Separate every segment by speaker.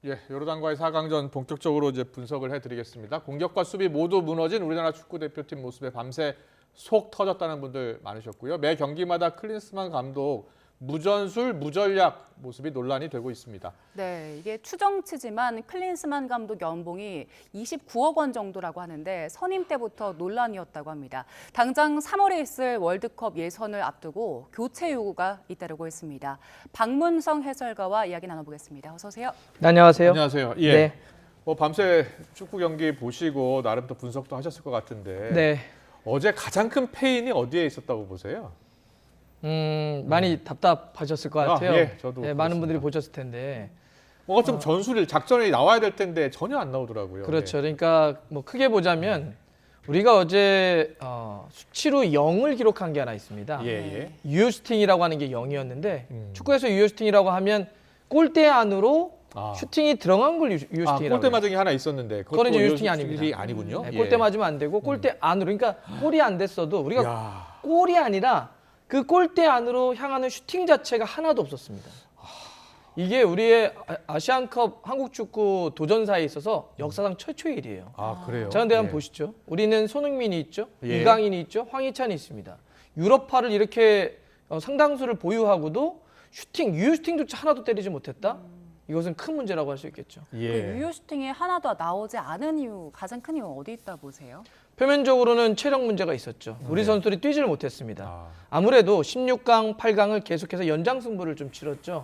Speaker 1: 예, 요르단과의 4강전 본격적으로 이제 분석을 해드리겠습니다. 공격과 수비 모두 무너진 우리나라 축구 대표팀 모습에 밤새 속 터졌다는 분들 많으셨고요. 매 경기마다 클린스만 감독 무전술, 무전략 모습이 논란이 되고 있습니다.
Speaker 2: 네, 이게 추정치지만 클린스만 감독 연봉이 29억 원 정도라고 하는데 선임 때부터 논란이었다고 합니다. 당장 3월에 있을 월드컵 예선을 앞두고 교체 요구가 잇따르고 있습니다. 박문성 해설가와 이야기 나눠보겠습니다. 어서 오세요.
Speaker 3: 네, 안녕하세요.
Speaker 1: 안녕하세요. 예.
Speaker 3: 네.
Speaker 1: 밤새 축구 경기 보시고 나름 또 분석도 하셨을 것 같은데
Speaker 3: 네.
Speaker 1: 어제 가장 큰 페인이 어디에 있었다고 보세요?
Speaker 3: 많이 답답하셨을 것 같아요.
Speaker 1: 예, 저도
Speaker 3: 네, 많은 분들이 보셨을 텐데.
Speaker 1: 뭔가 좀 전술이 작전이 나와야 될 텐데 전혀 안 나오더라고요.
Speaker 3: 그렇죠.
Speaker 1: 예.
Speaker 3: 그러니까 뭐 크게 보자면 우리가 어제 수치로 0을 기록한 게 하나 있습니다.
Speaker 1: 예, 예.
Speaker 3: 유효슈팅이라고 하는 게 0이었는데 축구에서 유효슈팅이라고 하면 골대 안으로 슈팅이 들어간 걸 유효슈팅이라고
Speaker 1: 골대 맞은 게 하나 있었는데
Speaker 3: 그건 이제 유효슈팅이
Speaker 1: 아니군요.
Speaker 3: 네,
Speaker 1: 예.
Speaker 3: 골대 맞으면 안 되고 골대 안으로 그러니까 골이 안 됐어도 우리가
Speaker 1: 야.
Speaker 3: 골이 아니라 그 골대 안으로 향하는 슈팅 자체가 하나도 없었습니다. 이게 우리의 아시안컵 한국 축구 도전사에 있어서 역사상 최초의 일이에요.
Speaker 1: 아, 그래요?
Speaker 3: 자, 근데 한번
Speaker 1: 예.
Speaker 3: 보시죠. 우리는 손흥민이 있죠.
Speaker 1: 예.
Speaker 3: 이강인이 있죠. 황희찬이 있습니다. 유럽파를 이렇게 상당수를 보유하고도 유효 슈팅조차 하나도 때리지 못했다? 이것은 큰 문제라고 할 수 있겠죠.
Speaker 1: 예.
Speaker 2: 그 유효 슈팅이 하나도 나오지 않은 이유, 가장 큰 이유 어디 있다 보세요?
Speaker 3: 표면적으로는 체력 문제가 있었죠. 우리 선수들이 뛰지를 못했습니다.
Speaker 1: 아.
Speaker 3: 아무래도 16강, 8강을 계속해서 연장 승부를 좀 치렀죠.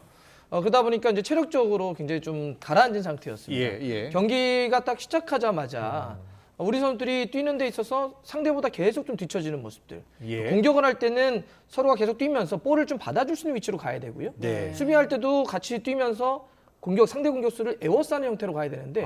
Speaker 3: 그러다 보니까 이제 체력적으로 굉장히 좀 가라앉은 상태였습니다.
Speaker 1: 예, 예.
Speaker 3: 경기가 딱 시작하자마자 우리 선수들이 뛰는 데 있어서 상대보다 계속 좀 뒤처지는 모습들.
Speaker 1: 예.
Speaker 3: 공격을 할 때는 서로가 계속 뛰면서 볼을 좀 받아줄 수 있는 위치로 가야 되고요.
Speaker 1: 네.
Speaker 3: 수비할 때도 같이 뛰면서 상대 공격수를 에워싸는 형태로 가야 되는데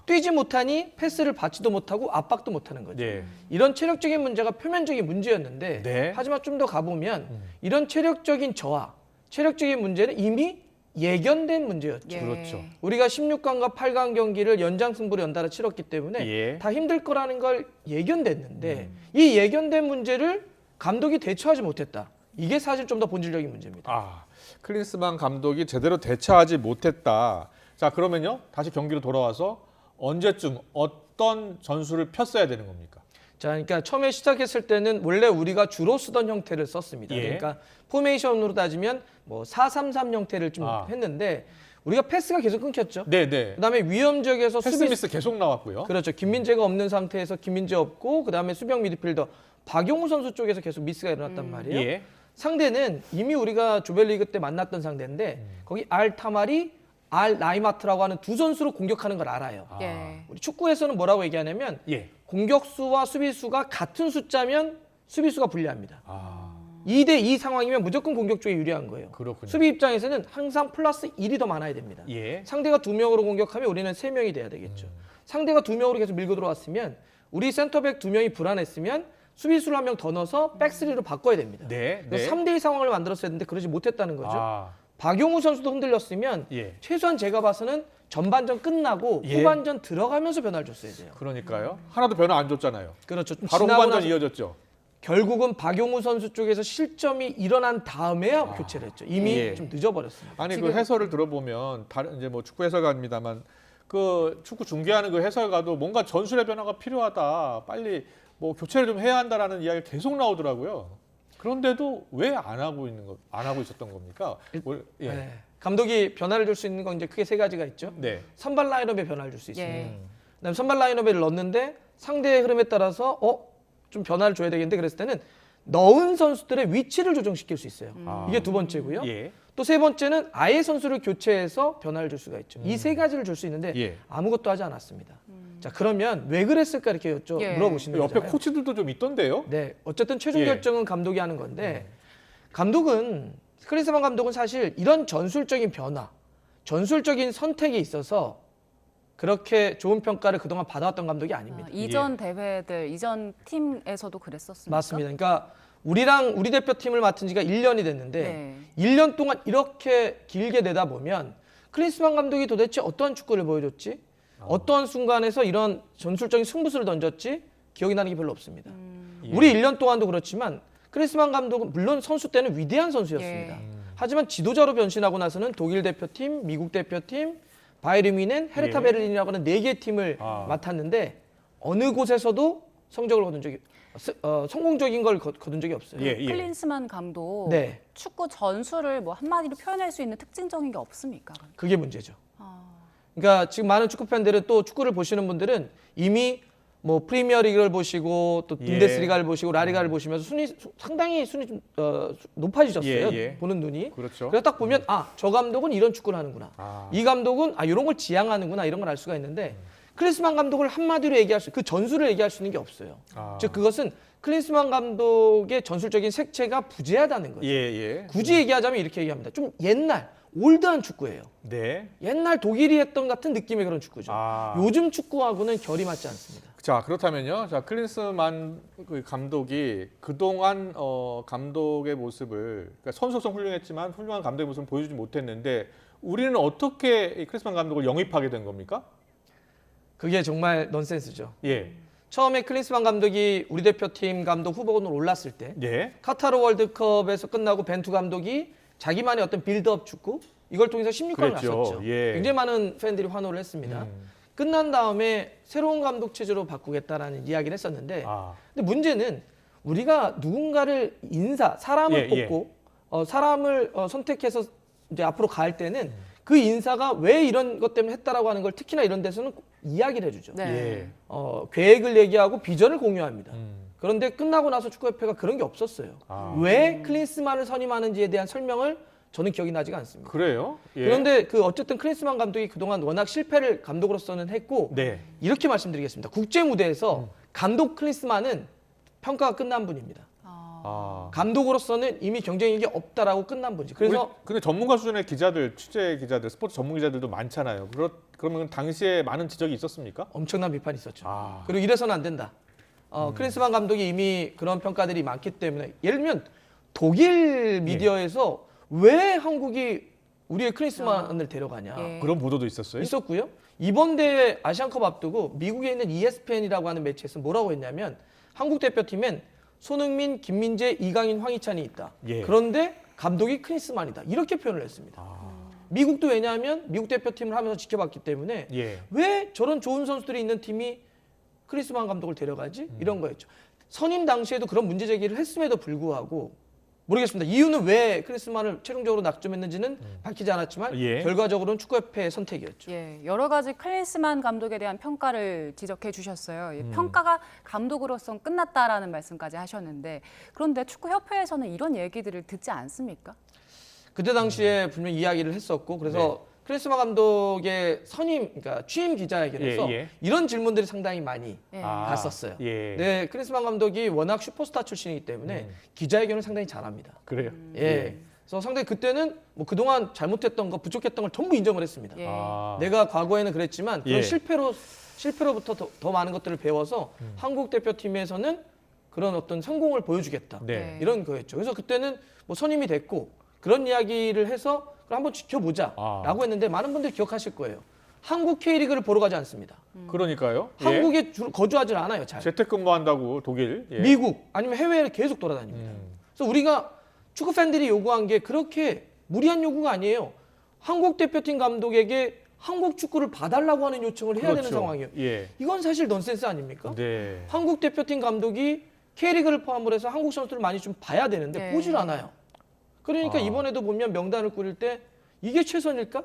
Speaker 3: 뛰지 못하니 패스를 받지도 못하고 압박도 못하는 거죠.
Speaker 1: 네.
Speaker 3: 이런 체력적인 문제가 표면적인 문제였는데
Speaker 1: 네.
Speaker 3: 하지만 좀 더 가보면 이런 체력적인 저하, 체력적인 문제는 이미 예견된 문제였죠.
Speaker 2: 예.
Speaker 1: 그렇죠.
Speaker 3: 우리가 16강과 8강 경기를 연장 승부로 연달아 치렀기 때문에
Speaker 1: 예.
Speaker 3: 다 힘들 거라는 걸 예견됐는데 이 예견된 문제를 감독이 대처하지 못했다. 이게 사실 좀 더 본질적인 문제입니다.
Speaker 1: 클린스만 감독이 제대로 대처하지 못했다. 자, 그러면요. 다시 경기로 돌아와서 언제쯤 어떤 전술을 폈어야 되는 겁니까?
Speaker 3: 자, 그러니까 처음에 시작했을 때는 원래 우리가 주로 쓰던 형태를 썼습니다.
Speaker 1: 예.
Speaker 3: 그러니까 포메이션으로 따지면 뭐 4-3-3 형태를 좀 했는데 우리가 패스가 계속 끊겼죠.
Speaker 1: 네, 네.
Speaker 3: 그다음에 위험 지역에서
Speaker 1: 패스 미스 계속 나왔고요.
Speaker 3: 그렇죠. 김민재가 없는 상태에서 김민재 없고 그다음에 수비형 미드필더 박용우 선수 쪽에서 계속 미스가 일어났단 말이에요.
Speaker 1: 예.
Speaker 3: 상대는 이미 우리가 조별리그 때 만났던 상대인데 거기 알타마리, 알라이마트라고 하는 두 선수로 공격하는 걸 알아요.
Speaker 2: 예.
Speaker 3: 우리 축구에서는 뭐라고 얘기하냐면
Speaker 1: 예.
Speaker 3: 공격수와 수비수가 같은 숫자면 수비수가 불리합니다. 2대2 상황이면 무조건 공격 쪽에 유리한 거예요.
Speaker 1: 그렇군요.
Speaker 3: 수비 입장에서는 항상 플러스 1이 더 많아야 됩니다.
Speaker 1: 예.
Speaker 3: 상대가 2명으로 공격하면 우리는 3명이 돼야 되겠죠. 상대가 2명으로 계속 밀고 들어왔으면 우리 센터백 2명이 불안했으면 수비수를 한 명 더 넣어서 백스리로 바꿔야 됩니다.
Speaker 1: 네.
Speaker 3: 그래서 3대2 상황을 만들었어야 했는데 그러지 못했다는 거죠.
Speaker 1: 아.
Speaker 3: 박용우 선수도 흔들렸으면
Speaker 1: 예.
Speaker 3: 최소한 제가 봐서는 전반전 끝나고
Speaker 1: 예.
Speaker 3: 후반전 들어가면서 변화를 줬어야 돼요.
Speaker 1: 그러니까요. 하나도 변화 안 줬잖아요.
Speaker 3: 그렇죠. 좀
Speaker 1: 바로
Speaker 3: 지나고
Speaker 1: 후반전
Speaker 3: 나서
Speaker 1: 이어졌죠.
Speaker 3: 결국은 박용우 선수 쪽에서 실점이 일어난 다음에야 교체를 했죠. 이미
Speaker 1: 예.
Speaker 3: 좀 늦어버렸습니다.
Speaker 1: 아니 그 해설을 들어보면 다른 이제 뭐 축구 해설가입니다만 그 축구 중계하는 그 해설가도 뭔가 전술의 변화가 필요하다. 빨리 뭐 교체를 좀 해야 한다라는 이야기가 계속 나오더라고요. 그런데도 왜 안 하고 있었던 겁니까? 예.
Speaker 3: 네. 감독이 변화를 줄 수 있는 건 이제 크게 세 가지가 있죠.
Speaker 1: 네.
Speaker 3: 선발 라인업에 변화를 줄 수 있습니다.
Speaker 2: 예.
Speaker 3: 그다음 선발 라인업에 넣었는데 상대의 흐름에 따라서 좀 변화를 줘야 되겠는데 그랬을 때는 넣은 선수들의 위치를 조정시킬 수 있어요. 이게 두 번째고요.
Speaker 1: 예.
Speaker 3: 또 세 번째는 아예 선수를 교체해서 변화를 줄 수가 있죠. 이 세 가지를 줄 수 있는데
Speaker 1: 예.
Speaker 3: 아무것도 하지 않았습니다. 자, 그러면 왜 그랬을까 이렇게
Speaker 2: 예.
Speaker 3: 물어보시는
Speaker 1: 옆에
Speaker 3: 거잖아요.
Speaker 1: 코치들도 좀 있던데요.
Speaker 3: 네, 어쨌든 최종
Speaker 1: 예.
Speaker 3: 결정은 감독이 하는 건데 클린스만 감독은 사실 이런 전술적인 변화, 전술적인 선택에 있어서 그렇게 좋은 평가를 그동안 받아왔던 감독이 아닙니다.
Speaker 2: 이전 대회들, 이전 팀에서도 그랬었습니까?
Speaker 3: 맞습니다. 그러니까 우리 대표팀을 맡은 지가 1년이 됐는데
Speaker 2: 네.
Speaker 3: 1년 동안 이렇게 길게 내다보면 클린스만 감독이 도대체 어떠한 축구를 보여줬지? 어떠한 순간에서 이런 전술적인 승부수를 던졌지? 기억이 나는 게 별로 없습니다. 우리 1년 동안도 그렇지만 클린스만 감독은 물론 선수 때는 위대한 선수였습니다.
Speaker 2: 예.
Speaker 3: 하지만 지도자로 변신하고 나서는 독일 대표팀, 미국 대표팀, 바이에른 뮌헨, 헤르타
Speaker 1: 예.
Speaker 3: 베를린이라고 하는 4개 팀을 맡았는데 어느 곳에서도 성적을 거둔 적이 성공적인 걸 거둔 적이 없어요.
Speaker 1: 예, 예.
Speaker 2: 클린스만 감독
Speaker 3: 네.
Speaker 2: 축구 전술을 뭐 한마디로 표현할 수 있는 특징적인 게 없습니까?
Speaker 3: 그게 문제죠.
Speaker 2: 아,
Speaker 3: 그러니까 지금 많은 축구 팬들은 또 축구를 보시는 분들은 이미 뭐 프리미어리그를 보시고 또
Speaker 1: 예.
Speaker 3: 분데스리가를 보시고 라리가를 보시면서 상당히 순위 좀 높아지셨어요.
Speaker 1: 예, 예.
Speaker 3: 보는 눈이.
Speaker 1: 그렇죠.
Speaker 3: 그래서 딱 보면 저 감독은 이런 축구를 하는구나.
Speaker 1: 아.
Speaker 3: 이 감독은 이런 걸 지향하는구나. 이런 걸 알 수가 있는데 클린스만 감독을 한마디로 얘기할 그 전술을 얘기할 수 있는 게 없어요.
Speaker 1: 아.
Speaker 3: 즉 그것은 클린스만 감독의 전술적인 색채가 부재하다는 거죠.
Speaker 1: 예, 예.
Speaker 3: 굳이 얘기하자면 이렇게 얘기합니다. 좀 옛날 올드한 축구예요.
Speaker 1: 네.
Speaker 3: 옛날 독일이 했던 같은 느낌의 그런 축구죠.
Speaker 1: 아.
Speaker 3: 요즘 축구하고는 결이 맞지 않습니다.
Speaker 1: 자, 그렇다면요. 자, 클린스만 그 감독이 그동안 감독의 모습을, 그러니까 선수성 훌륭했지만 훌륭한 감독의 모습을 보여주지 못했는데 우리는 어떻게 이 클린스만 감독을 영입하게 된 겁니까?
Speaker 3: 그게 정말 넌센스죠.
Speaker 1: 예.
Speaker 3: 처음에 클린스만 감독이 우리 대표팀 감독 후보군으로 올랐을 때
Speaker 1: 예.
Speaker 3: 카타르 월드컵에서 끝나고 벤투 감독이 자기만의 어떤 빌드업 축구 이걸 통해서 16강을
Speaker 1: 그랬죠.
Speaker 3: 갔었죠.
Speaker 1: 예.
Speaker 3: 굉장히 많은 팬들이 환호를 했습니다. 끝난 다음에 새로운 감독 체제로 바꾸겠다라는 이야기를 했었는데
Speaker 1: 아.
Speaker 3: 근데 문제는 우리가 누군가를 사람을
Speaker 1: 예,
Speaker 3: 뽑고 사람을 선택해서 이제 앞으로 갈 때는 그 인사가 왜 이런 것 때문에 했다라고 하는 걸 특히나 이런 데서는 이야기를 해주죠.
Speaker 2: 네.
Speaker 1: 예.
Speaker 3: 계획을 얘기하고 비전을 공유합니다.
Speaker 1: 음.
Speaker 3: 그런데 끝나고 나서 축구협회가 그런 게 없었어요.
Speaker 1: 아.
Speaker 3: 왜 클린스만을 선임하는지에 대한 설명을 저는 기억이 나지가 않습니다.
Speaker 1: 그래요? 예.
Speaker 3: 그런데 어쨌든 클린스만 감독이 그동안 워낙 실패를 감독으로서는 했고
Speaker 1: 네.
Speaker 3: 이렇게 말씀드리겠습니다. 국제 무대에서 감독 클린스만은 평가가 끝난 분입니다.
Speaker 1: 아.
Speaker 3: 감독으로서는 이미 경쟁력이 없다라고 끝난 분이지. 그래서
Speaker 1: 근데 전문가 수준의 기자들, 취재 기자들, 스포츠 전문 기자들도 많잖아요. 그러면 당시에 많은 지적이 있었습니까?
Speaker 3: 엄청난 비판이 있었죠.
Speaker 1: 아.
Speaker 3: 그리고 이래서는 안 된다. 클린스만 감독이 이미 그런 평가들이 많기 때문에 예를 들면 독일 미디어에서 왜 한국이 우리의 클린스만을 데려가냐
Speaker 2: 예.
Speaker 1: 그런 보도도 있었어요?
Speaker 3: 있었고요. 이번 대회 아시안컵 앞두고 미국에 있는 ESPN이라고 하는 매체에서 뭐라고 했냐면 한국 대표팀엔 손흥민, 김민재, 이강인, 황희찬이 있다.
Speaker 1: 예.
Speaker 3: 그런데 감독이 클린스만이다. 이렇게 표현을 했습니다. 미국도 왜냐하면 미국 대표팀을 하면서 지켜봤기 때문에
Speaker 1: 예.
Speaker 3: 왜 저런 좋은 선수들이 있는 팀이 클린스만 감독을 데려가지? 이런 거였죠. 선임 당시에도 그런 문제 제기를 했음에도 불구하고 모르겠습니다. 이유는 왜 클린스만을 최종적으로 낙점했는지는 밝히지 않았지만
Speaker 1: 예.
Speaker 3: 결과적으로는 축구협회의 선택이었죠.
Speaker 2: 예, 여러 가지 클린스만 감독에 대한 평가를 지적해 주셨어요. 평가가 감독으로선 끝났다라는 말씀까지 하셨는데 그런데 축구협회에서는 이런 얘기들을 듣지 않습니까?
Speaker 3: 그때 당시에 분명히 이야기를 했었고 그래서 클린스만 감독의 그러니까 취임 기자회견에서
Speaker 1: 예, 예.
Speaker 3: 이런 질문들이 상당히 많이
Speaker 2: 예.
Speaker 3: 갔었어요.
Speaker 1: 예.
Speaker 3: 네, 클린스만 감독이 워낙 슈퍼스타 출신이기 때문에 기자회견을 상당히 잘합니다.
Speaker 1: 그래요.
Speaker 3: 예. 그래서 상당히 그때는 뭐 그동안 잘못했던 거, 부족했던 걸 전부 인정을 했습니다.
Speaker 2: 예.
Speaker 1: 아.
Speaker 3: 내가 과거에는 그랬지만 그런
Speaker 1: 예.
Speaker 3: 실패로부터 더 많은 것들을 배워서 한국 대표팀에서는 그런 어떤 성공을 보여주겠다.
Speaker 1: 네.
Speaker 3: 이런 거였죠. 그래서 그때는 뭐 선임이 됐고 그런 이야기를 해서 그럼 한번 지켜보자라고 했는데 많은 분들이 기억하실 거예요. 한국 K리그를 보러 가지 않습니다.
Speaker 1: 그러니까요. 예.
Speaker 3: 한국에 거주하지 않아요. 잘.
Speaker 1: 재택근무한다고 독일. 예.
Speaker 3: 미국 아니면 해외를 계속 돌아다닙니다. 그래서 우리가 축구 팬들이 요구한 게 그렇게 무리한 요구가 아니에요. 한국 대표팀 감독에게 한국 축구를 봐달라고 하는 요청을 해야 되는
Speaker 1: 그렇죠.
Speaker 3: 상황이에요.
Speaker 1: 예.
Speaker 3: 이건 사실 넌센스 아닙니까?
Speaker 1: 네.
Speaker 3: 한국 대표팀 감독이 K리그를 포함을 해서 한국 선수들을 많이 좀 봐야 되는데
Speaker 2: 네.
Speaker 3: 보질 않아요. 그러니까
Speaker 1: 아.
Speaker 3: 이번에도 보면 명단을 꾸릴 때 이게 최선일까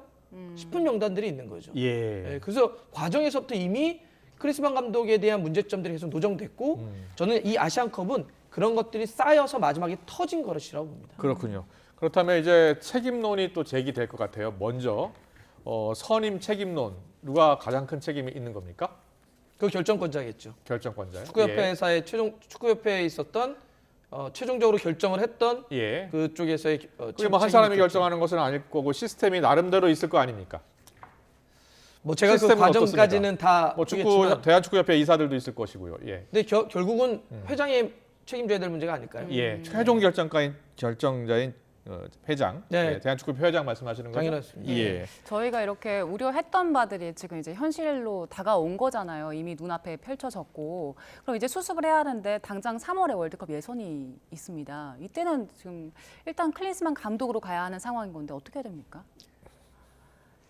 Speaker 3: 싶은 명단들이 있는 거죠.
Speaker 1: 예.
Speaker 3: 예, 그래서 과정에서부터 이미 클린스만 감독에 대한 문제점들이 계속 노정됐고 저는 이 아시안컵은 그런 것들이 쌓여서 마지막에 터진 것이라고 봅니다.
Speaker 1: 그렇군요. 그렇다면 이제 책임론이 또 제기될 것 같아요. 먼저 선임 책임론 누가 가장 큰 책임이 있는 겁니까?
Speaker 3: 그 결정권자겠죠.
Speaker 1: 결정권자요.
Speaker 3: 축구협회에서의 축구협회에 있었던 최종적으로 결정을 했던
Speaker 1: 예.
Speaker 3: 그쪽에서의
Speaker 1: 그게 뭐 한 사람이 결정하는 것은 아닐 거고 시스템이 나름대로 있을 거 아닙니까?
Speaker 3: 뭐 제가 그
Speaker 1: 시스템은
Speaker 3: 과정까지는 다
Speaker 1: 뭐 축구
Speaker 3: 모르겠지만
Speaker 1: 대한축구협회 이사들도 있을 것이고요. 예.
Speaker 3: 근데 결국은 회장이 책임져야 될 문제가 아닐까요?
Speaker 1: 예. 최종 결정자인 회장,
Speaker 3: 네.
Speaker 1: 예, 대한축구협회 회장 말씀하시는 거죠?
Speaker 3: 당연하습니다.
Speaker 1: 예.
Speaker 2: 저희가 이렇게 우려했던 바들이 지금 이제 현실로 다가온 거잖아요. 이미 눈앞에 펼쳐졌고. 그럼 이제 수습을 해야 하는데 당장 3월에 월드컵 예선이 있습니다. 이때는 지금 일단 클린스만 감독으로 가야 하는 상황인 건데 어떻게 해야 됩니까?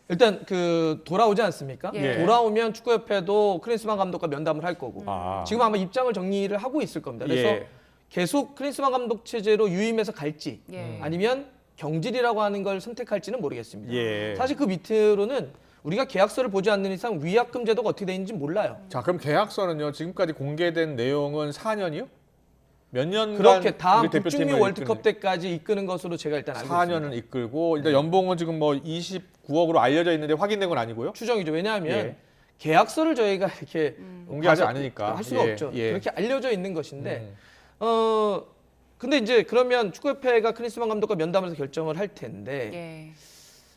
Speaker 3: 일단 그 돌아오지 않습니까?
Speaker 2: 예.
Speaker 3: 돌아오면 축구협회도 클린스만 감독과 면담을 할 거고
Speaker 1: 아.
Speaker 3: 지금 아마 입장을 정리를 하고 있을 겁니다. 그래서
Speaker 1: 예.
Speaker 3: 계속 클린스만 감독 체제로 유임해서 갈지
Speaker 2: 예.
Speaker 3: 아니면 경질이라고 하는 걸 선택할지는 모르겠습니다.
Speaker 1: 예.
Speaker 3: 사실 그 밑으로는 우리가 계약서를 보지 않는 이상 위약금 제도가 어떻게 되는지 몰라요.
Speaker 1: 자, 그럼 계약서는요. 지금까지 공개된 내용은 4년이요? 몇 년간
Speaker 3: 그렇게 다음
Speaker 1: 우리 대표팀을
Speaker 3: 북중미 월드컵
Speaker 1: 이끄는-
Speaker 3: 때까지 이끄는 것으로 제가 일단 알고 있습니다.
Speaker 1: 4년은 이끌고 일단 연봉은 지금 뭐 29억으로 알려져 있는데 확인된 건 아니고요.
Speaker 3: 추정이죠. 왜냐하면
Speaker 1: 예.
Speaker 3: 계약서를 저희가 이렇게
Speaker 1: 공개하지
Speaker 3: 봐서
Speaker 1: 않으니까.
Speaker 3: 할 수가
Speaker 1: 예,
Speaker 3: 없죠.
Speaker 1: 예.
Speaker 3: 그렇게 알려져 있는 것인데
Speaker 1: 음.
Speaker 3: 근데 이제 그러면 축구협회가 클린스만 감독과 면담에서 결정을 할 텐데
Speaker 2: 예.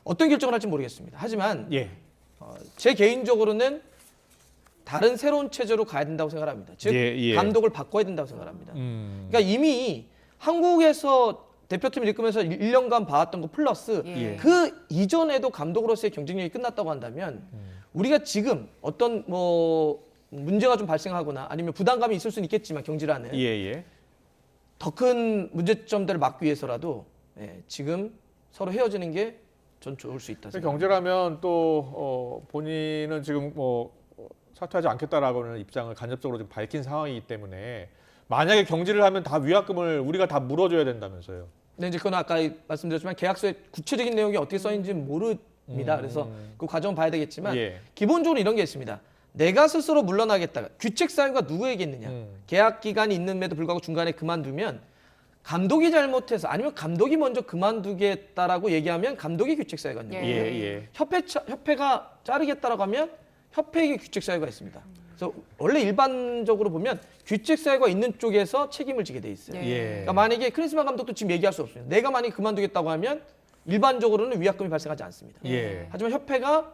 Speaker 3: 어떤 결정을 할지 모르겠습니다. 하지만
Speaker 1: 예.
Speaker 3: 제 개인적으로는 다른 새로운 체제로 가야 된다고 생각합니다. 즉
Speaker 1: 예.
Speaker 3: 감독을 바꿔야 된다고 생각합니다.
Speaker 1: 음.
Speaker 3: 그러니까 이미 한국에서 대표팀을 이끌면서 1년간 봐왔던 거 플러스
Speaker 2: 예.
Speaker 3: 그 이전에도 감독으로서의 경쟁력이 끝났다고 한다면 우리가 지금 어떤 뭐 문제가 좀 발생하거나 아니면 부담감이 있을 수는 있겠지만 경질하는
Speaker 1: 예, 예.
Speaker 3: 더 큰 문제점들을 막기 위해서라도 지금 서로 헤어지는 게 전 좋을 수 있다 생각합니다.
Speaker 1: 경제라면 또 본인은 지금 뭐 사퇴하지 않겠다라고는 입장을 간접적으로 지금 밝힌 상황이기 때문에 만약에 경질을 하면 다 위약금을 우리가 다 물어줘야 된다면서요.
Speaker 3: 근데 이제 그건 아까 말씀드렸지만 계약서에 구체적인 내용이 어떻게 써 있는지는 모릅니다. 그래서 그 과정은 봐야 되겠지만
Speaker 1: 예.
Speaker 3: 기본적으로 이런 게 있습니다. 내가 스스로 물러나겠다. 규칙 사유가 누구에게 있느냐. 계약 기간이 있는데도 불구하고 중간에 그만두면 감독이 잘못해서 아니면 감독이 먼저 그만두겠다라고 얘기하면 감독이 규칙 사유가 있는 거예요.
Speaker 1: 예, 예.
Speaker 3: 협회가 자르겠다라고 하면 협회에게 규칙 사유가 있습니다. 그래서 원래 일반적으로 보면 규칙 사유가 있는 쪽에서 책임을 지게 돼 있어요.
Speaker 2: 예.
Speaker 1: 예.
Speaker 3: 그러니까 만약에 클린스만 감독도 지금 얘기할 수 없습니다. 내가 만약에 그만두겠다고 하면 일반적으로는 위약금이 발생하지 않습니다.
Speaker 1: 예.
Speaker 3: 하지만 협회가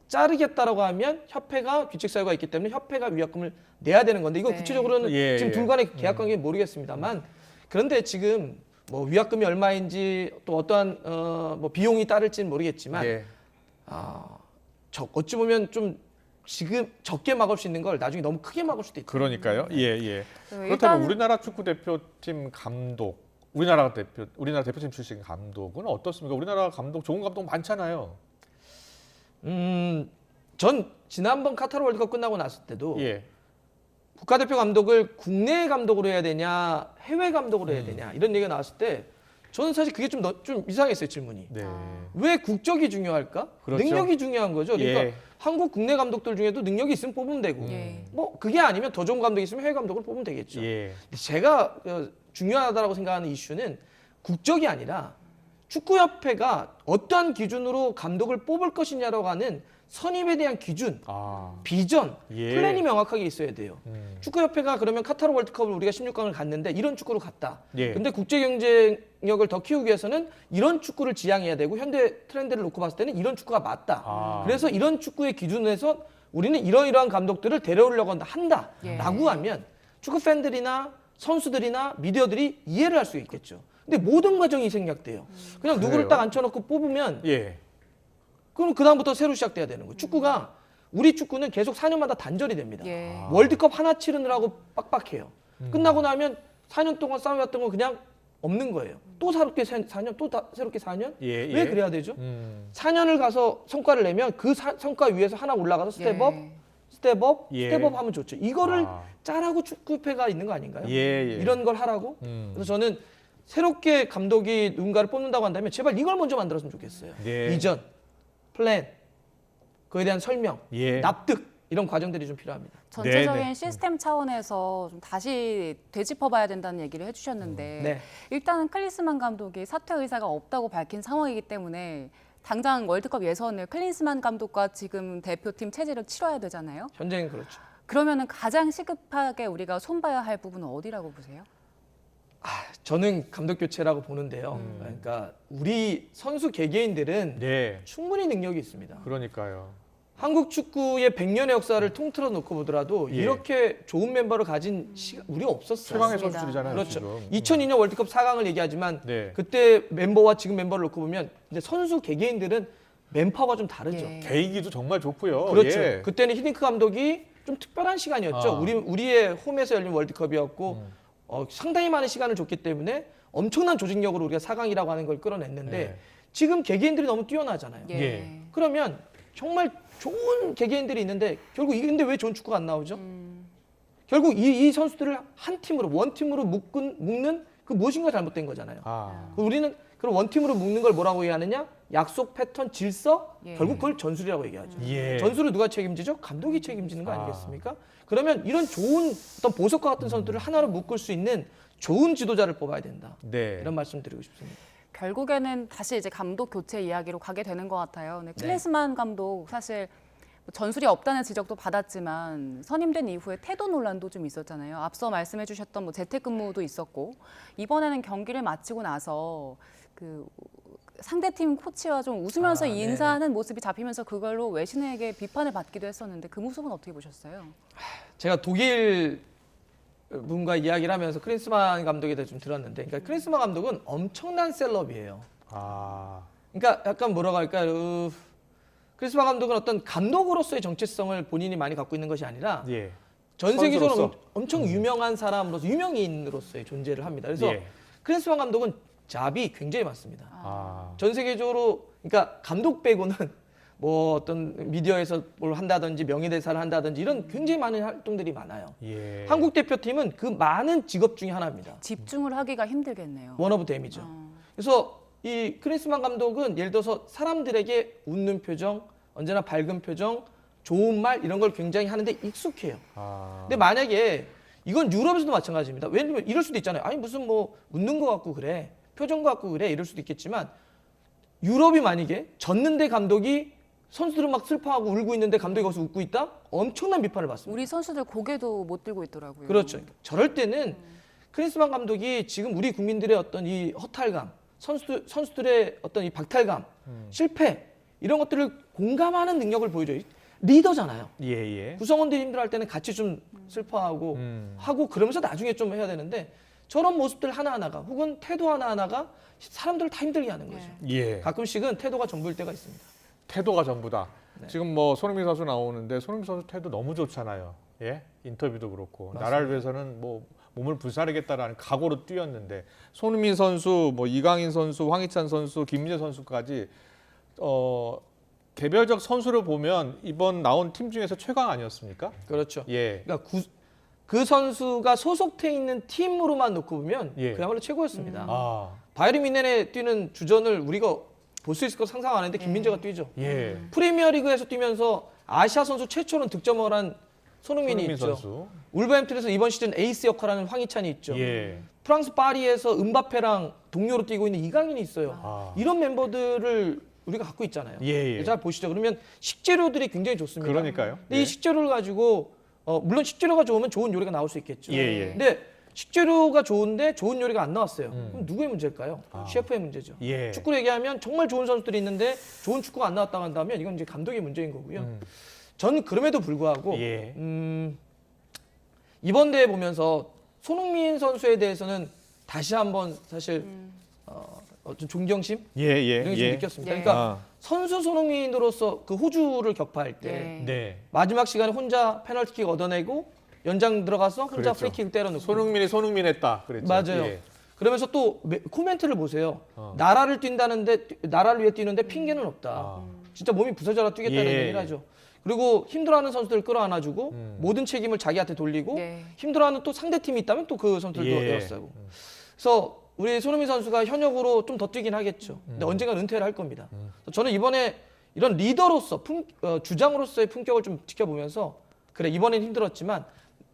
Speaker 3: 자르겠다라고 하면 협회가 규칙 사유가 있기 때문에 협회가 위약금을 내야 되는 건데 이거
Speaker 2: 네.
Speaker 3: 구체적으로는
Speaker 1: 예,
Speaker 3: 지금
Speaker 1: 예.
Speaker 3: 둘 간의 계약 관계는 모르겠습니다만 그런데 지금 뭐 위약금이 얼마인지 또 어떠한 뭐 비용이 따를지는 모르겠지만
Speaker 1: 예.
Speaker 3: 어찌 보면 좀 지금 적게 막을 수 있는 걸 나중에 너무 크게 막을 수도 있다.
Speaker 1: 그러니까요. 예, 예.
Speaker 2: 그리고
Speaker 1: 그렇다면
Speaker 2: 일단
Speaker 1: 우리나라 축구 대표팀 감독, 우리나라 대표팀 출신 감독은 어떻습니까? 우리나라 감독 좋은 감독 많잖아요.
Speaker 3: 전 지난번 카타르 월드컵 끝나고 났을 때도
Speaker 1: 예.
Speaker 3: 국가대표 감독을 국내 감독으로 해야 되냐 해외 감독으로 해야 되냐 이런 얘기가 나왔을 때 저는 사실 그게 좀 이상했어요 질문이.
Speaker 1: 네.
Speaker 3: 왜 국적이 중요할까?
Speaker 1: 그렇죠.
Speaker 3: 능력이 중요한 거죠. 그러니까
Speaker 1: 예.
Speaker 3: 한국 국내 감독들 중에도 능력이 있으면 뽑으면 되고
Speaker 2: 예.
Speaker 3: 뭐 그게 아니면 더 좋은 감독이 있으면 해외 감독을 뽑으면 되겠죠.
Speaker 1: 예.
Speaker 3: 근데 제가 중요하다고 생각하는 이슈는 국적이 아니라 축구협회가 어떠한 기준으로 감독을 뽑을 것이냐라고 하는 선임에 대한 기준,
Speaker 1: 아.
Speaker 3: 비전,
Speaker 1: 예.
Speaker 3: 플랜이 명확하게 있어야 돼요. 축구협회가 그러면 카타르 월드컵을 우리가 16강을 갔는데 이런 축구로 갔다.
Speaker 1: 예.
Speaker 3: 근데 국제 경쟁력을 더 키우기 위해서는 이런 축구를 지향해야 되고 현대 트렌드를 놓고 봤을 때는 이런 축구가 맞다.
Speaker 1: 아.
Speaker 3: 그래서 이런 축구의 기준에서 우리는 이러이러한 감독들을 데려오려고 한다라고
Speaker 2: 예.
Speaker 3: 하면 축구 팬들이나 선수들이나 미디어들이 이해를 할 수 있겠죠. 근데 모든 과정이 생략돼요. 그냥 누구를
Speaker 1: 그래요?
Speaker 3: 딱 앉혀놓고 뽑으면
Speaker 1: 예.
Speaker 3: 그럼 그 다음부터 새로 시작돼야 되는 거예요. 축구가 우리 축구는 계속 4년마다 단절이 됩니다.
Speaker 2: 예.
Speaker 3: 월드컵 하나 치르느라고 빡빡해요. 끝나고 나면 4년 동안 싸워왔던 건 그냥 없는 거예요. 또 새롭게 4년, 또 새롭게 4년?
Speaker 1: 예,
Speaker 3: 왜
Speaker 1: 예.
Speaker 3: 그래야 되죠? 4년을 가서 성과를 내면 그 성과 위에서 하나 올라가서 스텝업,
Speaker 2: 예.
Speaker 3: 스텝업,
Speaker 1: 예.
Speaker 3: 스텝업 하면 좋죠. 이거를
Speaker 1: 아.
Speaker 3: 짜라고 축구협회가 있는 거 아닌가요?
Speaker 1: 예, 예.
Speaker 3: 이런 걸 하라고? 그래서 저는 새롭게 감독이 누군가를 뽑는다고 한다면 제발 이걸 먼저 만들었으면 좋겠어요.
Speaker 1: 예.
Speaker 3: 비전, 플랜, 그에 대한 설명,
Speaker 1: 예.
Speaker 3: 납득 이런 과정들이 좀 필요합니다.
Speaker 2: 전체적인
Speaker 1: 네.
Speaker 2: 시스템 차원에서 좀 다시 되짚어봐야 된다는 얘기를 해주셨는데
Speaker 3: 네.
Speaker 2: 일단은 클린스만 감독이 사퇴 의사가 없다고 밝힌 상황이기 때문에 당장 월드컵 예선을 클린스만 감독과 지금 대표팀 체제를 치러야 되잖아요.
Speaker 3: 현재는 그렇죠.
Speaker 2: 그러면은 가장 시급하게 우리가 손봐야 할 부분은 어디라고 보세요?
Speaker 3: 저는 감독 교체라고 보는데요. 그러니까 우리 선수 개개인들은
Speaker 1: 네.
Speaker 3: 충분히 능력이 있습니다.
Speaker 1: 그러니까요.
Speaker 3: 한국 축구의 100년의 역사를 통틀어 놓고 보더라도
Speaker 1: 예.
Speaker 3: 이렇게 좋은 멤버를 가진 우리가 없었어요.
Speaker 1: 최강의
Speaker 2: 맞습니다.
Speaker 1: 선수들이잖아요.
Speaker 3: 그렇죠.
Speaker 1: 지금.
Speaker 3: 2002년 월드컵 4강을 얘기하지만
Speaker 1: 네.
Speaker 3: 그때 멤버와 지금 멤버를 놓고 보면 이제 선수 개개인들은 맨파워가 좀 다르죠.
Speaker 2: 예.
Speaker 1: 개이기도 정말 좋고요.
Speaker 3: 그렇죠.
Speaker 1: 예.
Speaker 3: 그때는 히딩크 감독이 좀 특별한 시간이었죠.
Speaker 1: 아.
Speaker 3: 우리의 홈에서 열린 월드컵이었고 상당히 많은 시간을 줬기 때문에 엄청난 조직력으로 우리가 4강이라고 하는 걸 끌어냈는데
Speaker 1: 예.
Speaker 3: 지금 개개인들이 너무 뛰어나잖아요.
Speaker 2: 예.
Speaker 3: 그러면 정말 좋은 개개인들이 있는데 결국 근데 왜 좋은 축구가 안 나오죠? 결국 이 선수들을 한 팀으로 원팀으로 묶는 그 무엇인가 잘못된 거잖아요.
Speaker 1: 아.
Speaker 3: 우리는 그럼 원팀으로 묶는 걸 뭐라고 얘기하느냐? 약속, 패턴, 질서,
Speaker 2: 예.
Speaker 3: 결국 그걸 전술이라고 얘기하죠.
Speaker 1: 예.
Speaker 3: 전술을 누가 책임지죠? 감독이 책임지는 거 아니겠습니까? 그러면 이런 좋은 어떤 보석과 같은 선수들을 하나로 묶을 수 있는 좋은 지도자를 뽑아야 된다.
Speaker 1: 네.
Speaker 3: 이런 말씀 드리고 싶습니다.
Speaker 2: 결국에는 다시 이제 감독 교체 이야기로 가게 되는 것 같아요. 네, 클린스만 감독 사실 뭐 전술이 없다는 지적도 받았지만 선임된 이후에 태도 논란도 좀 있었잖아요. 앞서 말씀해주셨던 뭐 재택근무도 있었고 이번에는 경기를 마치고 나서 그 상대팀 코치와 좀 웃으면서 인사하는 모습이 잡히면서 그걸로 외신에게 비판을 받기도 했었는데 그 모습은 어떻게 보셨어요?
Speaker 3: 제가 독일 분과 이야기를 하면서 클린스만 감독에 대해 좀 들었는데, 그러니까 클린스만 감독은 엄청난 셀럽이에요.
Speaker 1: 아.
Speaker 3: 그러니까 약간 뭐라고 할까요? 클린스만 감독은 어떤 감독으로서의 정체성을 본인이 많이 갖고 있는 것이 아니라
Speaker 1: 예.
Speaker 3: 전 세계적으로
Speaker 1: 선수로서?
Speaker 3: 엄청 유명한 사람으로서 유명인으로서의 존재를 합니다. 그래서
Speaker 1: 예.
Speaker 3: 클린스만 감독은 잡이 굉장히 많습니다.
Speaker 1: 아.
Speaker 3: 전 세계적으로 그러니까 감독 빼고는 뭐 어떤 미디어에서 뭘 한다든지 명예대사를 한다든지 이런 굉장히 많은 활동들이 많아요.
Speaker 1: 예.
Speaker 3: 한국 대표팀은 그 많은 직업 중에 하나입니다.
Speaker 2: 집중을 하기가 힘들겠네요.
Speaker 3: 원 오브 데미죠. 그래서 이 클린스만 감독은 예를 들어서 사람들에게 웃는 표정, 언제나 밝은 표정, 좋은 말 이런 걸 굉장히 하는데 익숙해요.
Speaker 1: 아.
Speaker 3: 근데 만약에 이건 유럽에서도 마찬가지입니다. 왜냐면 이럴 수도 있잖아요. 아니 무슨 뭐 웃는 것 같고 그래, 표정 같고 그래 이럴 수도 있겠지만 유럽이 만약에 졌는데 감독이 선수들은 막 슬퍼하고 울고 있는데 감독이 거기서 웃고 있다? 엄청난 비판을 받습니다.
Speaker 2: 우리 선수들 고개도 못 들고 있더라고요.
Speaker 3: 그렇죠. 저럴 때는 클린스만 감독이 지금 우리 국민들의 어떤 이 허탈감, 선수들의 어떤 이 박탈감, 실패 이런 것들을 공감하는 능력을 보여줘요. 리더잖아요.
Speaker 1: 예, 예.
Speaker 3: 구성원들이 힘들어할 때는 같이 좀 슬퍼하고 하고 그러면서 나중에 좀 해야 되는데 저런 모습들 하나하나가 혹은 태도 하나하나가 사람들을 다 힘들게 하는 거죠.
Speaker 1: 예.
Speaker 3: 가끔씩은 태도가 전부일 때가 있습니다.
Speaker 1: 태도가 전부다.
Speaker 3: 네.
Speaker 1: 지금 뭐 손흥민 선수 나오는데 손흥민 선수 태도 너무 좋잖아요. 예? 인터뷰도 그렇고
Speaker 3: 맞습니다.
Speaker 1: 나라를 위해서는 뭐 몸을 불사르겠다라는 각오로 뛰었는데 손흥민 선수, 뭐 이강인 선수, 황희찬 선수, 김민재 선수까지 개별적 선수를 보면 이번 나온 팀 중에서 최강 아니었습니까?
Speaker 3: 그렇죠.
Speaker 1: 예.
Speaker 3: 그러니까 그 선수가 소속돼 있는 팀으로만 놓고 보면
Speaker 1: 예.
Speaker 3: 그야말로 최고였습니다.
Speaker 1: 아,
Speaker 3: 바이에른 뮌헨에 뛰는 주전을 우리가 볼 수 있을 거 상상 안 했는데 김민재가 뛰죠.
Speaker 1: 예.
Speaker 3: 프리미어리그에서 뛰면서 아시아 선수 최초로 득점을 한 손흥민이
Speaker 1: 손흥민
Speaker 3: 있죠.
Speaker 1: 선수.
Speaker 3: 울버햄튼에서 이번 시즌 에이스 역할하는 황희찬이 있죠.
Speaker 1: 예.
Speaker 3: 프랑스 파리에서 은바페랑 동료로 뛰고 있는 이강인이 있어요.
Speaker 1: 아.
Speaker 3: 이런 멤버들을 우리가 갖고 있잖아요.
Speaker 1: 예, 예.
Speaker 3: 잘 보시죠. 그러면 식재료들이 굉장히 좋습니다.
Speaker 1: 그러니까요.
Speaker 3: 근데
Speaker 1: 예.
Speaker 3: 이 식재료를 가지고 물론 식재료가 좋으면 좋은 요리가 나올 수 있겠죠.
Speaker 1: 예, 예.
Speaker 3: 근데 식재료가 좋은데 좋은 요리가 안 나왔어요. 그럼 누구의 문제일까요?
Speaker 1: 아.
Speaker 3: 셰프의 문제죠.
Speaker 1: 예.
Speaker 3: 축구를 얘기하면 정말 좋은 선수들이 있는데 좋은 축구가 안 나왔다고 한다면 이건 이제 감독의 문제인 거고요. 전 그럼에도 불구하고
Speaker 1: 예.
Speaker 3: 이번 대회 보면서 손흥민 선수에 대해서는 다시 한번 사실 좀 존경심
Speaker 1: 예, 예.
Speaker 3: 이런 게 좀
Speaker 1: 예.
Speaker 3: 느꼈습니다.
Speaker 2: 예.
Speaker 3: 그러니까
Speaker 1: 아,
Speaker 3: 선수 손흥민으로서 그 호주를 격파할 때
Speaker 2: 네.
Speaker 1: 네.
Speaker 3: 마지막 시간에 혼자 페널티킥 얻어내고 연장 들어가서 혼자
Speaker 1: 그랬죠.
Speaker 3: 프리킥 때려넣고
Speaker 1: 손흥민 했다. 그랬죠.
Speaker 3: 맞아요.
Speaker 1: 예.
Speaker 3: 그러면서 또 코멘트를 보세요. 나라를 뛴다는데 나라를 위해 뛰는데 핑계는 없다.
Speaker 1: 아.
Speaker 3: 진짜 몸이 부서져라 뛰겠다는
Speaker 1: 예.
Speaker 3: 얘기를 하죠. 그리고 힘들어하는 선수들을 끌어안아주고 모든 책임을 자기한테 돌리고
Speaker 2: 네.
Speaker 3: 힘들어하는 또 상대팀이 있다면 또 그 선수들도
Speaker 1: 예.
Speaker 3: 에워싸고. 그래서 우리 손흥민 선수가 현역으로 좀 더 뛰긴 하겠죠. 근데 언젠가 은퇴를 할 겁니다. 그래서 저는 이번에 이런 리더로서 주장으로서의 품격을 좀 지켜보면서 그래 이번엔 힘들었지만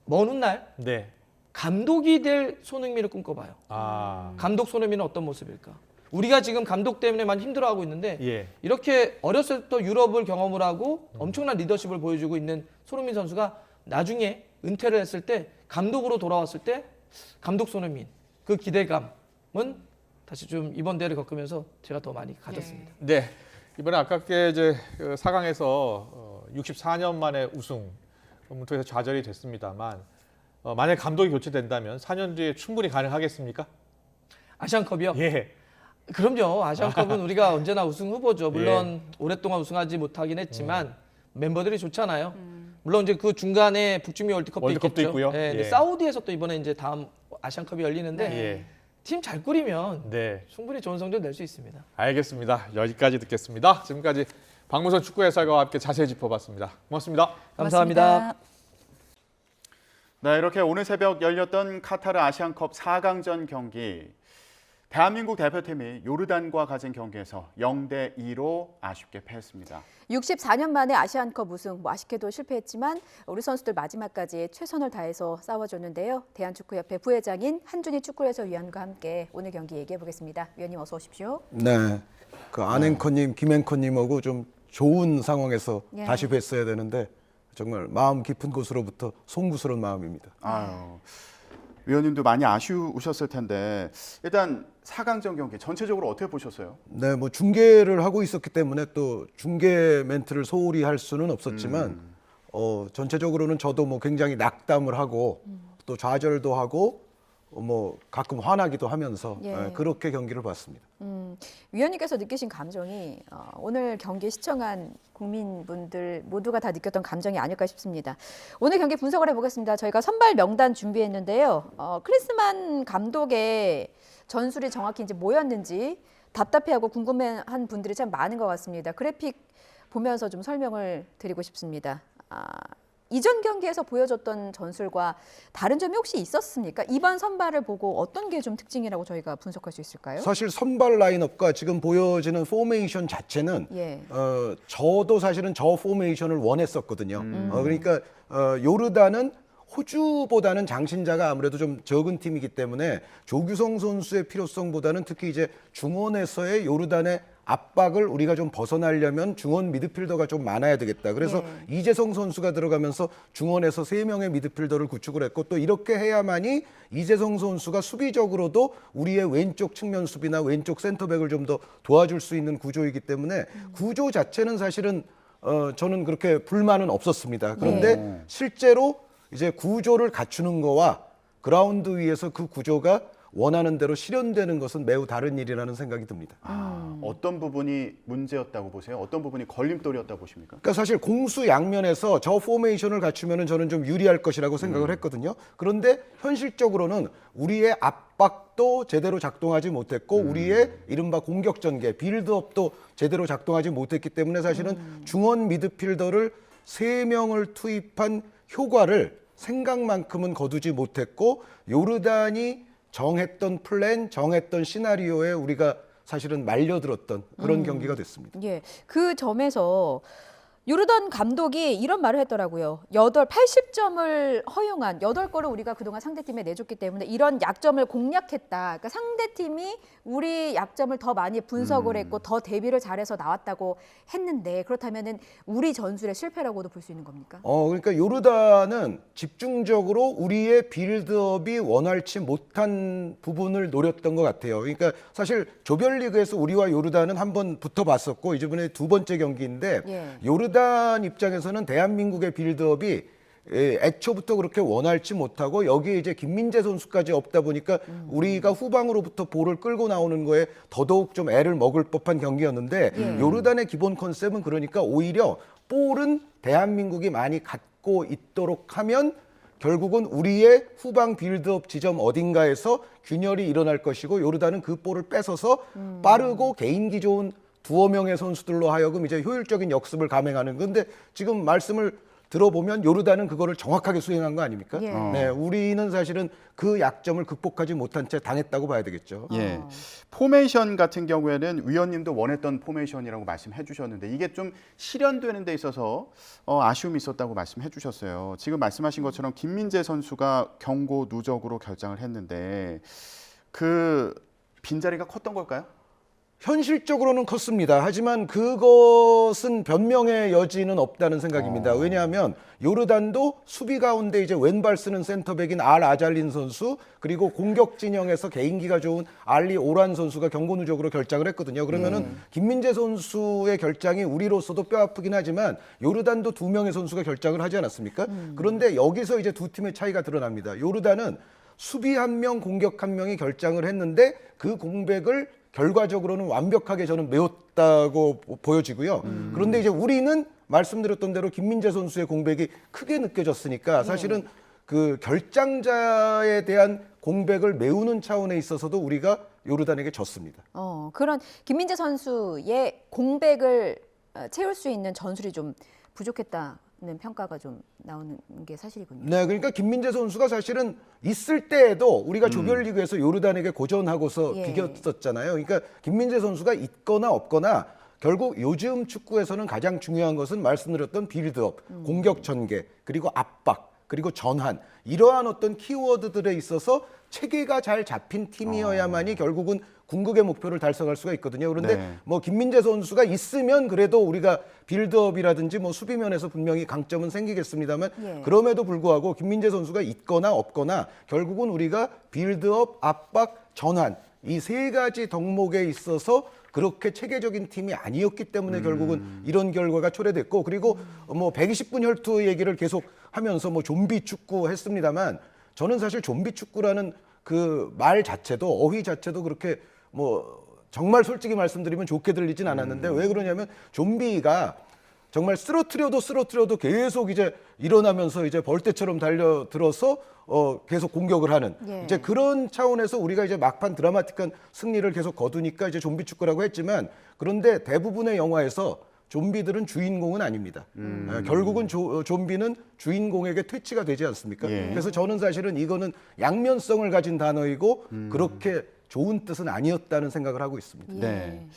Speaker 3: 먼 훗날
Speaker 1: 네.
Speaker 3: 감독이 될 손흥민을 꿈꿔봐요.
Speaker 1: 아.
Speaker 3: 감독 손흥민은 어떤 모습일까? 우리가 지금 감독 때문에 많이 힘들어하고 있는데
Speaker 1: 예.
Speaker 3: 이렇게 어렸을 때부터 유럽을 경험을 하고 엄청난 리더십을 보여주고 있는 손흥민 선수가 나중에 은퇴를 했을 때 감독으로 돌아왔을 때 감독 손흥민 그 기대감은 다시 좀 이번 대회를 겪으면서 제가 더 많이 가졌습니다.
Speaker 1: 네. 이번에 아깝게 이제 4강에서 64년 만에 우승 문턱에서 좌절이 됐습니다만 만약 감독이 교체된다면 4년 뒤에 충분히 가능하겠습니까?
Speaker 3: 아시안컵이요?
Speaker 1: 예.
Speaker 3: 그럼요. 아시안컵은 우리가 언제나 우승 후보죠. 물론 오랫동안 우승하지 못하긴 했지만 멤버들이 좋잖아요. 물론 이제 그 중간에 북중미 월드컵도 있겠죠.
Speaker 1: 있고요.
Speaker 3: 네, 근데
Speaker 1: 예.
Speaker 3: 사우디에서 또 이번에 이제 다음 아시안컵이 열리는데
Speaker 1: 예.
Speaker 3: 팀 잘 꾸리면
Speaker 1: 네.
Speaker 3: 충분히 좋은 성적 낼 수 있습니다.
Speaker 1: 알겠습니다. 여기까지 듣겠습니다. 지금까지 박문선 축구 해설가와 함께 자세히 짚어봤습니다. 고맙습니다.
Speaker 3: 감사합니다.
Speaker 4: 네, 이렇게 오늘 새벽 열렸던 카타르 아시안컵 4강전 경기. 대한민국 대표팀이 요르단과 가진 경기에서 0대2로 아쉽게 패했습니다.
Speaker 5: 64년 만에 아시안컵 우승, 아쉽게도 실패했지만 우리 선수들 마지막까지 최선을 다해서 싸워줬는데요. 대한축구협회 부회장인 한준희 축구해설위원과 함께 오늘 경기 얘기해 보겠습니다. 위원님 어서 오십시오.
Speaker 6: 네, 그 안앵커님, 김앵커님하고 좀 좋은 상황에서
Speaker 5: 예.
Speaker 6: 다시 뵀어야 되는데 정말 마음 깊은 곳으로부터 송구스러운 마음입니다.
Speaker 4: 아유, 위원님도 많이 아쉬우셨을 텐데 일단 4강전 경기 전체적으로 어떻게 보셨어요?
Speaker 6: 네, 뭐 중계를 하고 있었기 때문에 또 중계 멘트를 소홀히 할 수는 없었지만 전체적으로는 저도 뭐 굉장히 낙담을 하고 또 좌절도 하고 뭐 가끔 화나기도 하면서
Speaker 5: 예.
Speaker 6: 그렇게 경기를 봤습니다.
Speaker 5: 위원님께서 느끼신 감정이 오늘 경기 시청한 국민분들 모두가 다 느꼈던 감정이 아닐까 싶습니다. 오늘 경기 분석을 해보겠습니다. 저희가 선발 명단 준비했는데요. 클린스만 감독의 전술이 정확히 이제 뭐였는지 답답해하고 궁금해한 분들이 참 많은 것 같습니다. 그래픽 보면서 좀 설명을 드리고 싶습니다. 이전 경기에서 보여줬던 전술과 다른 점이 혹시 있었습니까? 이번 선발을 보고 어떤 게 좀 특징이라고 저희가 분석할 수 있을까요?
Speaker 6: 사실 선발 라인업과 지금 보여지는 포메이션 자체는
Speaker 5: 예.
Speaker 6: 저도 사실은 저 포메이션을 원했었거든요. 그러니까 요르단은 호주보다는 장신자가 아무래도 좀 적은 팀이기 때문에 조규성 선수의 필요성보다는 특히 이제 중원에서의 요르단의 압박을 우리가 좀 벗어나려면 중원 미드필더가 좀 많아야 되겠다. 그래서 이재성 선수가 들어가면서 중원에서 3명의 미드필더를 구축을 했고 또 이렇게 해야만이 이재성 선수가 수비적으로도 우리의 왼쪽 측면 수비나 왼쪽 센터백을 좀 더 도와줄 수 있는 구조이기 때문에 구조 자체는 사실은 저는 그렇게 불만은 없었습니다. 그런데 실제로 이제 구조를 갖추는 거와 그라운드 위에서 그 구조가 원하는 대로 실현되는 것은 매우 다른 일이라는 생각이 듭니다.
Speaker 4: 어떤 부분이 문제였다고 보세요? 어떤 부분이 걸림돌이었다고 보십니까?
Speaker 6: 그러니까 사실 공수 양면에서 저 포메이션을 갖추면 저는 좀 유리할 것이라고 생각을 했거든요. 그런데 현실적으로는 우리의 압박도 제대로 작동하지 못했고 우리의 이른바 공격 전개, 빌드업도 제대로 작동하지 못했기 때문에 사실은 중원 미드필더를 3명을 투입한 효과를 생각만큼은 거두지 못했고 요르단이 정했던 플랜, 정했던 시나리오에 우리가 사실은 말려들었던 그런 경기가 됐습니다.
Speaker 5: 예, 그 점에서 요르단 감독이 이런 말을 했더라고요. 80점을 허용한 8골을 우리가 그동안 상대팀에 내줬기 때문에 이런 약점을 공략했다. 그러니까 상대팀이 우리 약점을 더 많이 분석을 했고 더 대비를 잘해서 나왔다고 했는데 그렇다면은 우리 전술의 실패라고도 볼 수 있는 겁니까?
Speaker 6: 그러니까 요르단은 집중적으로 우리의 빌드업이 원활치 못한 부분을 노렸던 것 같아요. 그러니까 사실 조별리그에서 우리와 요르단은 한번 붙어봤었고 이번에 2번째 경기인데
Speaker 5: 예.
Speaker 6: 요르단 입장에서는 대한민국의 빌드업이 애초부터 그렇게 원활치 못하고 여기에 이제 김민재 선수까지 없다 보니까 우리가 후방으로부터 볼을 끌고 나오는 거에 더더욱 좀 애를 먹을 법한 경기였는데 요르단의 기본 컨셉은 그러니까 오히려 볼은 대한민국이 많이 갖고 있도록 하면 결국은 우리의 후방 빌드업 지점 어딘가에서 균열이 일어날 것이고 요르단은 그 볼을 뺏어서 빠르고 개인기 좋은 2명의 선수들로 하여금 이제 효율적인 역습을 감행하는 건데 지금 말씀을 들어보면 요르단은 그거를 정확하게 수행한 거 아닙니까?
Speaker 5: 예.
Speaker 6: 네, 우리는 사실은 그 약점을 극복하지 못한 채 당했다고 봐야 되겠죠.
Speaker 4: 예. 포메이션 같은 경우에는 위원님도 원했던 포메이션이라고 말씀해 주셨는데 이게 좀 실현되는 데 있어서 아쉬움이 있었다고 말씀해 주셨어요. 지금 말씀하신 것처럼 김민재 선수가 경고 누적으로 결장을 했는데 그 빈자리가 컸던 걸까요?
Speaker 6: 현실적으로는 컸습니다. 하지만 그것은 변명의 여지는 없다는 생각입니다. 왜냐하면 요르단도 수비 가운데 이제 왼발 쓰는 센터백인 알 아잘린 선수 그리고 공격 진영에서 개인기가 좋은 알리 오란 선수가 경고 누적으로 결장을 했거든요. 그러면은 김민재 선수의 결장이 우리로서도 뼈 아프긴 하지만 요르단도 2명의 선수가 결장을 하지 않았습니까? 그런데 여기서 이제 두 팀의 차이가 드러납니다. 요르단은 수비 1명, 공격 1명이 결장을 했는데 그 공백을 결과적으로는 완벽하게 저는 메웠다고 보여지고요. 그런데 이제 우리는 말씀드렸던 대로 김민재 선수의 공백이 크게 느껴졌으니까 사실은 그 결장자에 대한 공백을 메우는 차원에 있어서도 우리가 요르단에게 졌습니다.
Speaker 5: 그런 김민재 선수의 공백을 채울 수 있는 전술이 좀 부족했다는 평가가 좀 나오는 게 사실이군요.
Speaker 6: 네, 그러니까 김민재 선수가 사실은 있을 때에도 우리가 조별리그에서 요르단에게 고전하고서
Speaker 5: 예.
Speaker 6: 비겼었잖아요. 그러니까 김민재 선수가 있거나 없거나 결국 요즘 축구에서는 가장 중요한 것은 말씀드렸던 빌드업, 공격 전개, 그리고 압박, 그리고 전환, 이러한 어떤 키워드들에 있어서 체계가 잘 잡힌 팀이어야만이 결국은 궁극의 목표를 달성할 수가 있거든요. 그런데
Speaker 4: 네.
Speaker 6: 뭐 김민재 선수가 있으면 그래도 우리가 빌드업이라든지 뭐 수비면에서 분명히 강점은 생기겠습니다만
Speaker 5: 예.
Speaker 6: 그럼에도 불구하고 김민재 선수가 있거나 없거나 결국은 우리가 빌드업, 압박, 전환 이 세 가지 덕목에 있어서 그렇게 체계적인 팀이 아니었기 때문에 결국은 이런 결과가 초래됐고, 그리고 뭐 120분 혈투 얘기를 계속 하면서 뭐 좀비 축구 했습니다만 저는 사실 좀비 축구라는 그 말 자체도, 어휘 자체도 그렇게 뭐 정말 솔직히 말씀드리면 좋게 들리진 않았는데, 왜 그러냐면 좀비가 정말 쓰러트려도 계속 이제 일어나면서 이제 벌떼처럼 달려들어서 계속 공격을 하는
Speaker 5: 예.
Speaker 6: 이제 그런 차원에서 우리가 이제 막판 드라마틱한 승리를 계속 거두니까 이제 좀비 축구라고 했지만, 그런데 대부분의 영화에서 좀비들은 주인공은 아닙니다. 결국은 좀비는 주인공에게 퇴치가 되지 않습니까?
Speaker 4: 예.
Speaker 6: 그래서 저는 사실은 이거는 양면성을 가진 단어이고 그렇게 좋은 뜻은 아니었다는 생각을 하고 있습니다.
Speaker 5: 예.
Speaker 4: 네.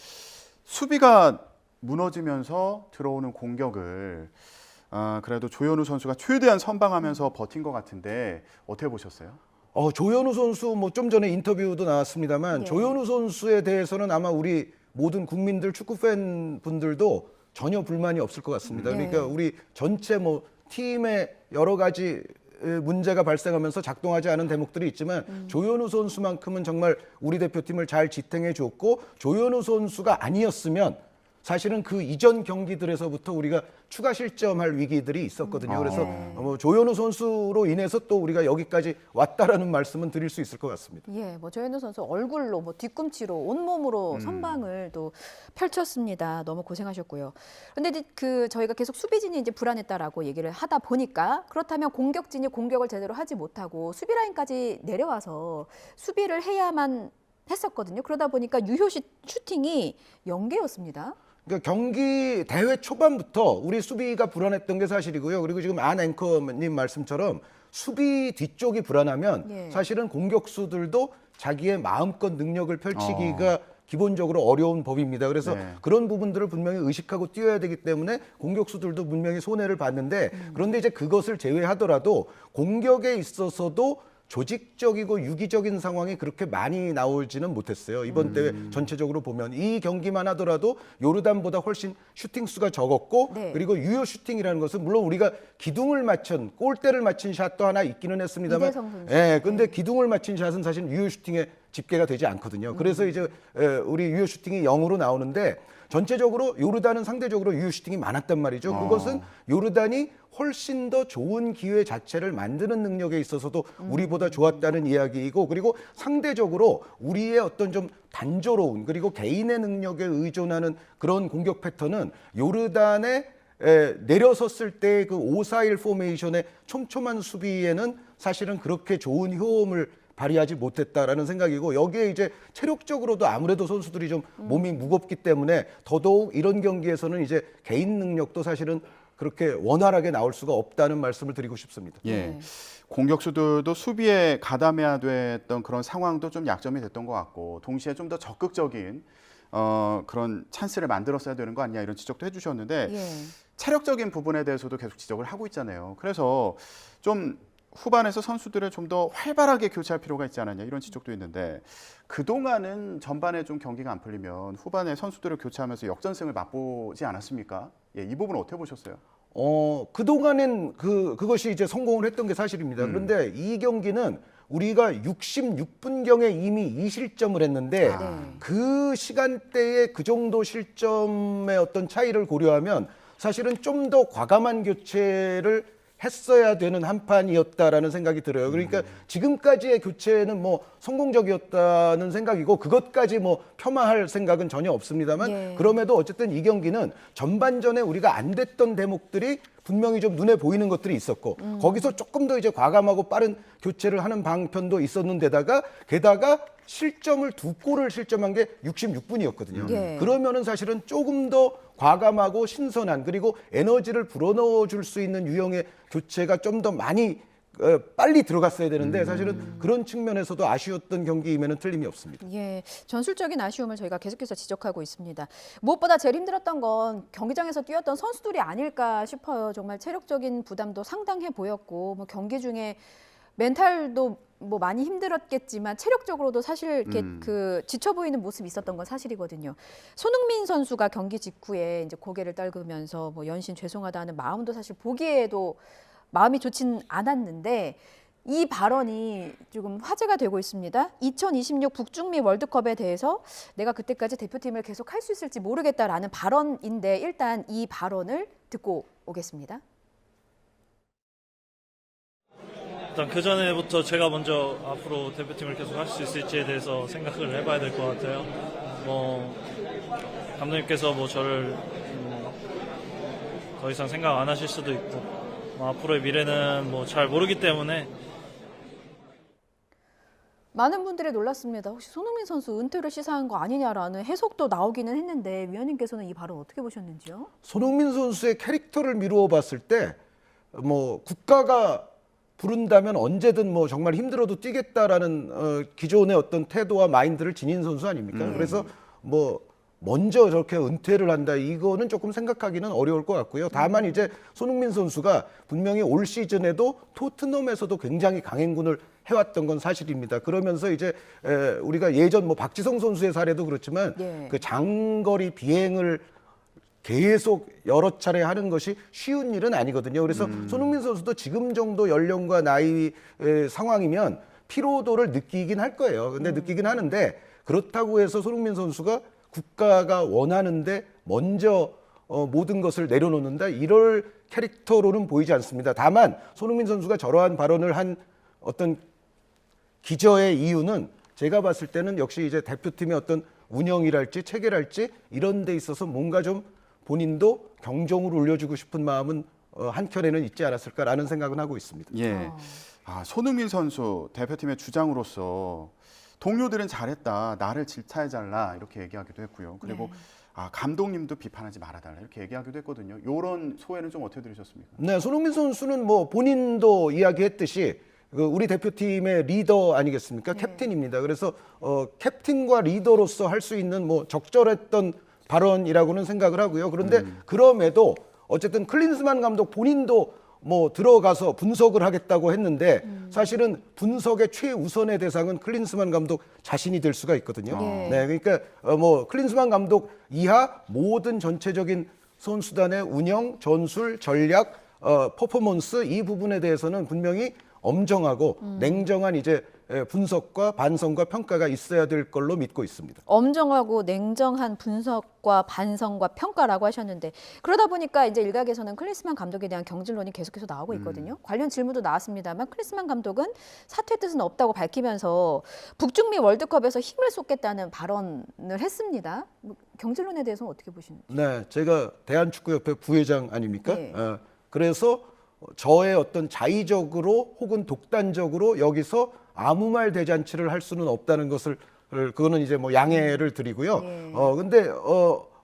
Speaker 4: 수비가 무너지면서 들어오는 공격을 그래도 조현우 선수가 최대한 선방하면서 버틴 것 같은데 어떻게 보셨어요?
Speaker 6: 조현우 선수 뭐 좀 전에 인터뷰도 나왔습니다만
Speaker 5: 예.
Speaker 6: 조현우 선수에 대해서는 아마 우리 모든 국민들, 축구 팬 분들도 전혀 불만이 없을 것 같습니다.
Speaker 5: 예.
Speaker 6: 그러니까 우리 전체 뭐 팀의 여러 가지 문제가 발생하면서 작동하지 않은 대목들이 있지만 조현우 선수만큼은 정말 우리 대표팀을 잘 지탱해 줬고, 조현우 선수가 아니었으면 사실은 그 이전 경기들에서부터 우리가 추가 실점할 위기들이 있었거든요. 그래서 뭐 조현우 선수로 인해서 또 우리가 여기까지 왔다라는 말씀은 드릴 수 있을 것 같습니다.
Speaker 5: 예, 뭐 조현우 선수 얼굴로 뭐 뒤꿈치로 온몸으로 선방을 또 펼쳤습니다. 너무 고생하셨고요. 근데 그 저희가 계속 수비진이 이제 불안했다라고 얘기를 하다 보니까, 그렇다면 공격진이 공격을 제대로 하지 못하고 수비 라인까지 내려와서 수비를 해야만 했었거든요. 그러다 보니까 유효 슈팅이 0개였습니다.
Speaker 6: 그러니까 경기 대회 초반부터 우리 수비가 불안했던 게 사실이고요. 그리고 지금 안 앵커님 말씀처럼 수비 뒤쪽이 불안하면
Speaker 5: 예.
Speaker 6: 사실은 공격수들도 자기의 마음껏 능력을 펼치기가 기본적으로 어려운 법입니다. 그래서
Speaker 4: 네.
Speaker 6: 그런 부분들을 분명히 의식하고 뛰어야 되기 때문에 공격수들도 분명히 손해를 봤는데, 그런데 이제 그것을 제외하더라도 공격에 있어서도 조직적이고 유기적인 상황이 그렇게 많이 나오지는 못했어요. 이번 대회 전체적으로 보면 이 경기만 하더라도 요르단보다 훨씬 슈팅 수가 적었고,
Speaker 5: 네.
Speaker 6: 그리고 유효 슈팅이라는 것은 물론 우리가 기둥을 맞춘, 골대를 맞춘 샷도 하나 있기는 했습니다만,
Speaker 5: 이대성 선수.
Speaker 6: 예, 근데 기둥을 맞춘 샷은 사실 유효 슈팅에 집계가 되지 않거든요. 그래서 이제 우리 유효 슈팅이 0으로 나오는데, 전체적으로 요르단은 상대적으로 유효 슈팅이 많았단 말이죠. 그것은 요르단이 훨씬 더 좋은 기회 자체를 만드는 능력에 있어서도 우리보다 좋았다는 이야기이고, 그리고 상대적으로 우리의 어떤 좀 단조로운, 그리고 개인의 능력에 의존하는 그런 공격 패턴은 요르단의 내려섰을 때 그 5-4-1 포메이션의 촘촘한 수비에는 사실은 그렇게 좋은 효험을 발휘하지 못했다라는 생각이고, 여기에 이제 체력적으로도 아무래도 선수들이 좀 몸이 무겁기 때문에 더더욱 이런 경기에서는 이제 개인 능력도 사실은 그렇게 원활하게 나올 수가 없다는 말씀을 드리고 싶습니다.
Speaker 4: 예. 공격수들도 수비에 가담해야 됐던 그런 상황도 좀 약점이 됐던 것 같고, 동시에 좀 더 적극적인 그런 찬스를 만들었어야 되는 거 아니냐, 이런 지적도 해주셨는데,
Speaker 5: 예.
Speaker 4: 체력적인 부분에 대해서도 계속 지적을 하고 있잖아요. 그래서 좀 후반에서 선수들을 좀 더 활발하게 교체할 필요가 있지 않았냐, 이런 지적도 있는데, 그동안은 전반에 좀 경기가 안 풀리면 후반에 선수들을 교체하면서 역전승을 맛보지 않았습니까? 예, 이 부분은 어떻게 보셨어요?
Speaker 6: 그동안엔 그것이 이제 성공을 했던 게 사실입니다. 그런데 이 경기는 우리가 66분경에 이미 2실점을 했는데, 그 시간대에 그 정도 실점의 어떤 차이를 고려하면 사실은 좀 더 과감한 교체를 했어야 되는 한 판이었다라는 생각이 들어요. 그러니까 지금까지의 교체는 뭐 성공적이었다는 생각이고, 그것까지 뭐 폄하할 생각은 전혀 없습니다만,
Speaker 5: 예.
Speaker 6: 그럼에도 어쨌든 이 경기는 전반전에 우리가 안 됐던 대목들이 분명히 좀 눈에 보이는 것들이 있었고 거기서 조금 더 이제 과감하고 빠른 교체를 하는 방편도 있었는데다가 게다가 실점을 2골을 실점한 게 66분이었거든요.
Speaker 5: 예.
Speaker 6: 그러면은 사실은 조금 더 과감하고 신선한 그리고 에너지를 불어넣어 줄 수 있는 유형의 교체가 좀 더 많이 빨리 들어갔어야 되는데 사실은 그런 측면에서도 아쉬웠던 경기임에는 틀림이 없습니다.
Speaker 5: 예, 전술적인 아쉬움을 저희가 계속해서 지적하고 있습니다. 무엇보다 제일 힘들었던 건 경기장에서 뛰었던 선수들이 아닐까 싶어요. 정말 체력적인 부담도 상당해 보였고 뭐 경기 중에 멘탈도 뭐 많이 힘들었겠지만 체력적으로도 사실 이렇게 그 지쳐 보이는 모습이 있었던 건 사실이거든요. 손흥민 선수가 경기 직후에 이제 고개를 떨구면서 뭐 연신 죄송하다는 마음도 사실 보기에도 마음이 좋진 않았는데 이 발언이 조금 화제가 되고 있습니다. 2026 북중미 월드컵에 대해서 내가 그때까지 대표팀을 계속 할 수 있을지 모르겠다라는 발언인데 일단 이 발언을 듣고 오겠습니다.
Speaker 7: 일단 그 전에부터 제가 먼저 앞으로 대표팀을 계속 할 수 있을지에 대해서 생각을 해봐야 될 것 같아요. 뭐 감독님께서 뭐 저를 더 이상 생각 안 하실 수도 있고 뭐 앞으로의 미래는 뭐 잘 모르기 때문에.
Speaker 5: 많은 분들이 놀랐습니다. 혹시 손흥민 선수 은퇴를 시사한 거 아니냐라는 해석도 나오기는 했는데 위원님께서는 이 발언 어떻게 보셨는지요?
Speaker 6: 손흥민 선수의 캐릭터를 미루어 봤을 때 뭐 국가가 부른다면 언제든 뭐 정말 힘들어도 뛰겠다라는 기존의 어떤 태도와 마인드를 지닌 선수 아닙니까? 그래서 뭐 먼저 저렇게 은퇴를 한다 이거는 조금 생각하기는 어려울 것 같고요. 다만 이제 손흥민 선수가 분명히 올 시즌에도 토트넘에서도 굉장히 강행군을 해왔던 건 사실입니다. 그러면서 이제 우리가 예전 뭐 박지성 선수의 사례도 그렇지만
Speaker 5: 예.
Speaker 6: 그 장거리 비행을 계속 여러 차례 하는 것이 쉬운 일은 아니거든요. 그래서 손흥민 선수도 지금 정도 연령과 나이 상황이면 피로도를 느끼긴 할 거예요. 근데 느끼긴 하는데 그렇다고 해서 손흥민 선수가 국가가 원하는데 먼저 모든 것을 내려놓는다 이럴 캐릭터로는 보이지 않습니다. 다만 손흥민 선수가 저러한 발언을 한 어떤 기저의 이유는 제가 봤을 때는 역시 이제 대표팀의 어떤 운영이랄지 체계랄지 이런 데 있어서 뭔가 좀 본인도 경종을 울려주고 싶은 마음은 한켠에는 있지 않았을까라는 생각은 하고 있습니다.
Speaker 4: 예. 손흥민 선수 대표팀의 주장으로서 동료들은 잘했다, 나를 질타해달라 이렇게 얘기하기도 했고요. 그리고 감독님도 비판하지 말아달라 이렇게 얘기하기도 했거든요. 이런 소회는 좀 어떻게 들으셨습니까?
Speaker 6: 네, 손흥민 선수는 뭐 본인도 이야기했듯이 우리 대표팀의 리더 아니겠습니까? 캡틴입니다. 그래서 캡틴과 리더로서 할 수 있는 뭐 적절했던 발언이라고는 생각을 하고요. 그런데 그럼에도 어쨌든 클린스만 감독 본인도 뭐 들어가서 분석을 하겠다고 했는데 사실은 분석의 최우선의 대상은 클린스만 감독 자신이 될 수가 있거든요.
Speaker 5: 예.
Speaker 6: 네, 그러니까 뭐 클린스만 감독 이하 모든 전체적인 선수단의 운영, 전술, 전략, 퍼포먼스 이 부분에 대해서는 분명히 엄정하고 냉정한 이제 분석과 반성과 평가가 있어야 될 걸로 믿고 있습니다.
Speaker 5: 엄정하고 냉정한 분석과 반성과 평가라고 하셨는데 그러다 보니까 이제 일각에서는 클린스만 감독에 대한 경질론이 계속해서 나오고 있거든요. 관련 질문도 나왔습니다만 클린스만 감독은 사퇴 뜻은 없다고 밝히면서 북중미 월드컵에서 힘을 쏟겠다는 발언을 했습니다. 경질론에 대해서는 어떻게 보시는지?
Speaker 6: 네, 제가 대한축구협회 부회장 아닙니까?
Speaker 5: 네.
Speaker 6: 그래서 저의 어떤 자의적으로 혹은 독단적으로 여기서 아무 말 대잔치를 할 수는 없다는 것을 그거는 이제 뭐 양해를 드리고요.
Speaker 5: 예.
Speaker 6: 근데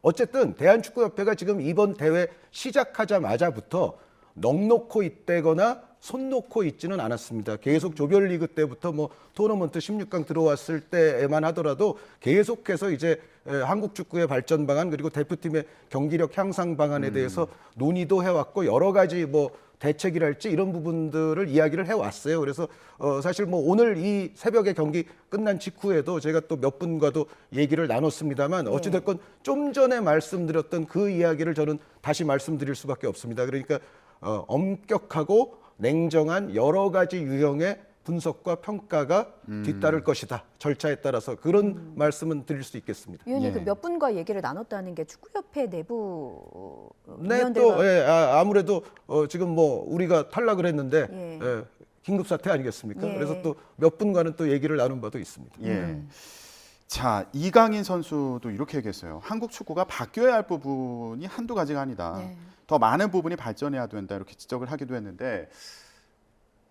Speaker 6: 어쨌든 대한축구협회가 지금 이번 대회 시작하자마자부터 넋놓고 있다거나 손 놓고 있지는 않았습니다. 계속 조별리그 때부터 뭐 토너먼트 16강 들어왔을 때에만 하더라도 계속해서 이제 한국 축구의 발전 방안 그리고 대표팀의 경기력 향상 방안에 대해서 논의도 해왔고 여러 가지 뭐 대책이랄지 이런 부분들을 이야기를 해왔어요. 그래서 사실 뭐 오늘 이 새벽에 경기 끝난 직후에도 제가 또 몇 분과도 얘기를 나눴습니다만 어찌됐건 좀 전에 말씀드렸던 그 이야기를 저는 다시 말씀드릴 수밖에 없습니다. 그러니까 엄격하고 냉정한 여러 가지 유형의 분석과 평가가 뒤따를 것이다. 절차에 따라서 그런 말씀은 드릴 수 있겠습니다.
Speaker 5: 위원님
Speaker 4: 예.
Speaker 5: 그 몇 분과 얘기를 나눴다는 게 축구협회 내부
Speaker 6: 네,
Speaker 5: 위원들과
Speaker 6: 또 아무래도 지금 뭐 우리가 탈락을 했는데
Speaker 5: 예.
Speaker 6: 긴급 사태 아니겠습니까?
Speaker 5: 예.
Speaker 6: 그래서 또 몇 분과는 또 얘기를 나눈 바도 있습니다.
Speaker 4: 예. 자, 이강인 선수도 이렇게 얘기했어요. 한국 축구가 바뀌어야 할 부분이 한두 가지가 아니다.
Speaker 5: 네.
Speaker 4: 더 많은 부분이 발전해야 된다. 이렇게 지적을 하기도 했는데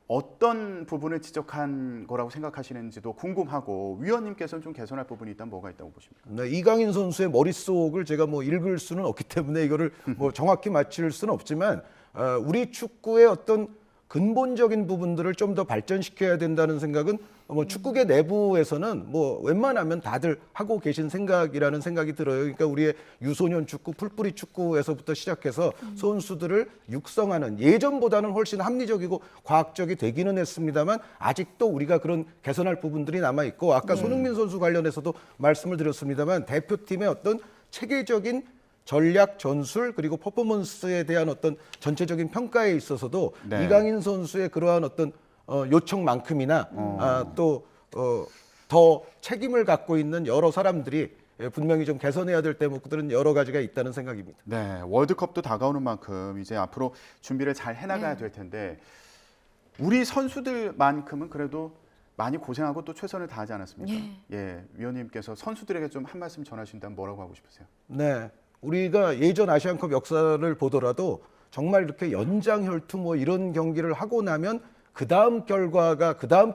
Speaker 4: 어떤 부분을 지적한 거라고 생각하시는지도 궁금하고 위원님께서는 좀 개선할 부분이 있다면 뭐가 있다고 보십니까?
Speaker 6: 네, 이강인 선수의 머릿속을 제가 뭐 읽을 수는 없기 때문에 이거를 뭐 정확히 맞힐 수는 없지만 우리 축구의 어떤 근본적인 부분들을 좀 더 발전시켜야 된다는 생각은 뭐 축구계 내부에서는 뭐 웬만하면 다들 하고 계신 생각이라는 생각이 들어요. 그러니까 우리의 유소년 축구, 풀뿌리 축구에서부터 시작해서 선수들을 육성하는 예전보다는 훨씬 합리적이고 과학적이 되기는 했습니다만 아직도 우리가 그런 개선할 부분들이 남아 있고 아까 손흥민 선수 관련해서도 말씀을 드렸습니다만 대표팀의 어떤 체계적인 전략, 전술 그리고 퍼포먼스에 대한 어떤 전체적인 평가에 있어서도
Speaker 4: 네.
Speaker 6: 이강인 선수의 그러한 어떤 요청만큼이나 또 더 책임을 갖고 있는 여러 사람들이 분명히 좀 개선해야 될 대목들은 여러 가지가 있다는 생각입니다.
Speaker 4: 네, 월드컵도 다가오는 만큼 이제 앞으로 준비를 잘 해나가야 될 텐데 우리 선수들만큼은 그래도 많이 고생하고 또 최선을 다하지 않았습니까? 예, 위원님께서 선수들에게 좀 한 말씀 전하신다면 뭐라고 하고 싶으세요?
Speaker 6: 네, 우리가 예전 아시안컵 역사를 보더라도 정말 이렇게 연장혈투 뭐 이런 경기를 하고 나면 그 다음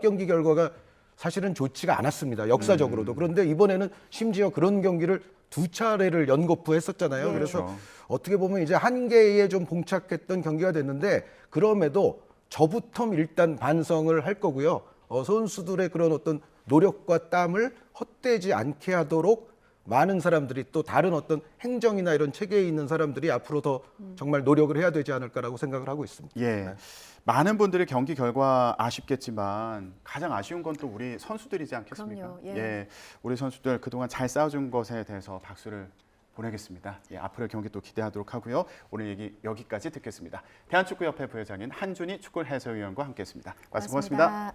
Speaker 6: 경기 결과가 사실은 좋지가 않았습니다. 역사적으로도. 그런데 이번에는 심지어 그런 경기를 2차례를 연거푸했었잖아요. 그래서
Speaker 4: 그렇죠.
Speaker 6: 어떻게 보면 이제 한계에 좀 봉착했던 경기가 됐는데 그럼에도 저부터 일단 반성을 할 거고요. 선수들의 그런 어떤 노력과 땀을 헛되지 않게 하도록 많은 사람들이 또 다른 어떤 행정이나 이런 체계에 있는 사람들이 앞으로 더 정말 노력을 해야 되지 않을까라고 생각을 하고 있습니다.
Speaker 4: 예. 많은 분들이 경기 결과 아쉽겠지만 가장 아쉬운 건 또 우리 선수들이지 않겠습니까?
Speaker 5: 그럼요. 예.
Speaker 4: 우리 선수들 그동안 잘 싸워준 것에 대해서 박수를 보내겠습니다. 예, 앞으로의 경기 또 기대하도록 하고요. 오늘 얘기 여기까지 듣겠습니다. 대한축구협회 부회장인 한준희 축구 해설위원과 함께했습니다. 말씀 고맙습니다.